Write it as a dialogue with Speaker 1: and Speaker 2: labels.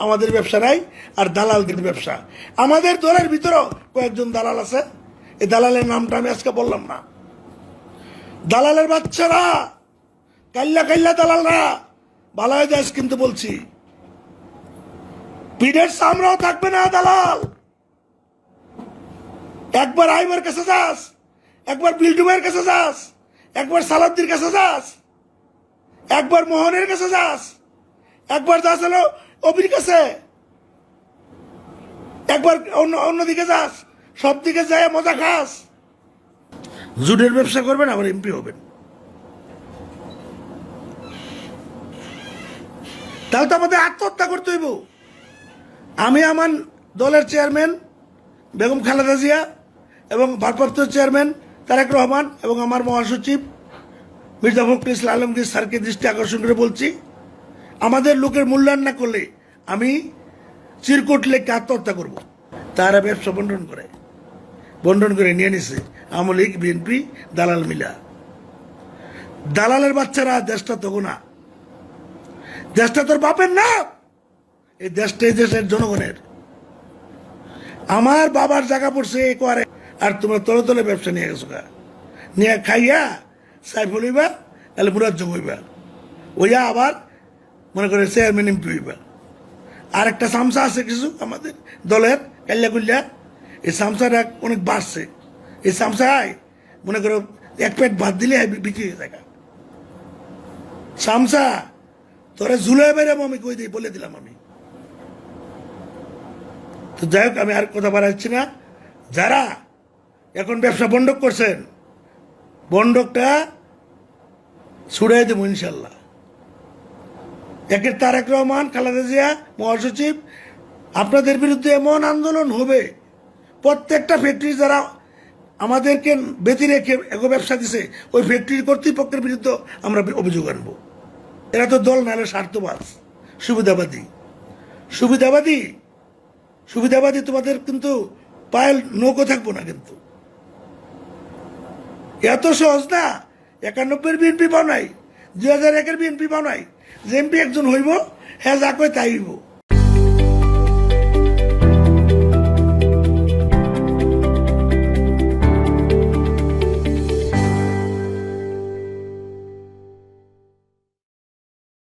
Speaker 1: আমাদের ব্যবসা নাই, আর দালালদের ব্যবসা। আমাদের দলের ভিতরেও কয়েকজন দালাল আছে, এই দালালের নামটা আমি আজকে বললাম না। দালালের বাচ্চারা, কাল্লা কাল্লা দালালরা ভালো হয়ে যাস, কিন্তু বলছি পিঠের সামরাও থাকবে না দালাল। একবার আইবার কাছে যাস, একবার বিল্ডুমের কাছে যাস, একবার সালাদ্দির কাছে যাস, একবার মোহনের কাছে যাস, একবার যাস হলো অবির কাছে, একবার অন্যদিকে যাস, সব দিকে যায় মজা খাস। জুটের ব্যবসা করবেন, আবার এমপি হবেন, তাহলে তো আমাদের আত্মহত্যা করতে হইব। আমি আমার দলের চেয়ারম্যান বেগম খালেদা জিয়া এবং ভারপ্রাপ্ত চেয়ারম্যান তারেক রহমান এবং আমার মহাসচিব মির্জা ফখরুল ইসলাম আলমগীর স্যারকে দৃষ্টি আকর্ষণ করে বলছি, আমাদের লোকের মূল্যায়ন না করলে আমি চিরকুট লেখকে আত্মহত্যা করব। তারা ব্যবসা বন্টন করে নিয়ে নিছে আওয়ামী লীগ, বিএনপি, দালাল মিলা। দালালের বাচ্চারা দেশটা তো না, দেশটা তোর বাপের না, এই দেশটাই দেশের জনগণের। আমার বাবার জায়গা পড়ছে করে, আর তোমরা তলে তলে ব্যবসা নিয়ে গেছো, নিয়ে খাইয়া সাইফুল হইবা, তাহলে মুরাজ্জম হইবা, ওইয়া আবার মনে করে চেয়ারম্যান এমপি হইবা। আর একটা সামসা আছে কিছু আমাদের দলের কাল্লা কুল্লা, এই সামসাটা অনেক বাড়ছে। এই সামসায় মনে করো এক প্লেট ভাত দিলে বিক্রি হয়ে যায়। সামসা তোরা ঝুলে বেরাবো, আমি কই দিই বলে দিলাম আমি। তো যাই হোক, আমি আর কথা বাড়াচ্ছি না। যারা এখন ব্যবসা বন্ধক করছেন, বন্ধকটা ছুড়াই দেবো ইনশাল্লাহ। একের তারেক রহমান, খালেদা জিয়া, মহাসচিব, আপনাদের বিরুদ্ধে এমন আন্দোলন হবে, প্রত্যেকটা ফ্যাক্টরি যারা আমাদেরকে বেঁধে রেখে এগো ব্যবসা দিছে, ওই ফ্যাক্টরির কর্তৃপক্ষের বিরুদ্ধে আমরা অভিযোগ আনবো। এরা তো দল নাহলে স্বার্থবাদ, সুবিধাবাদী। তোমাদের কিন্তু পায়েল নৌকো থাকবো না, কিন্তু এত সহজ না। 91 বিএনপি বানাই, 2001 বিএনপি বানাই, যে এমপি একজন হইব, হ্যাঁ যা কয় তাই হইব।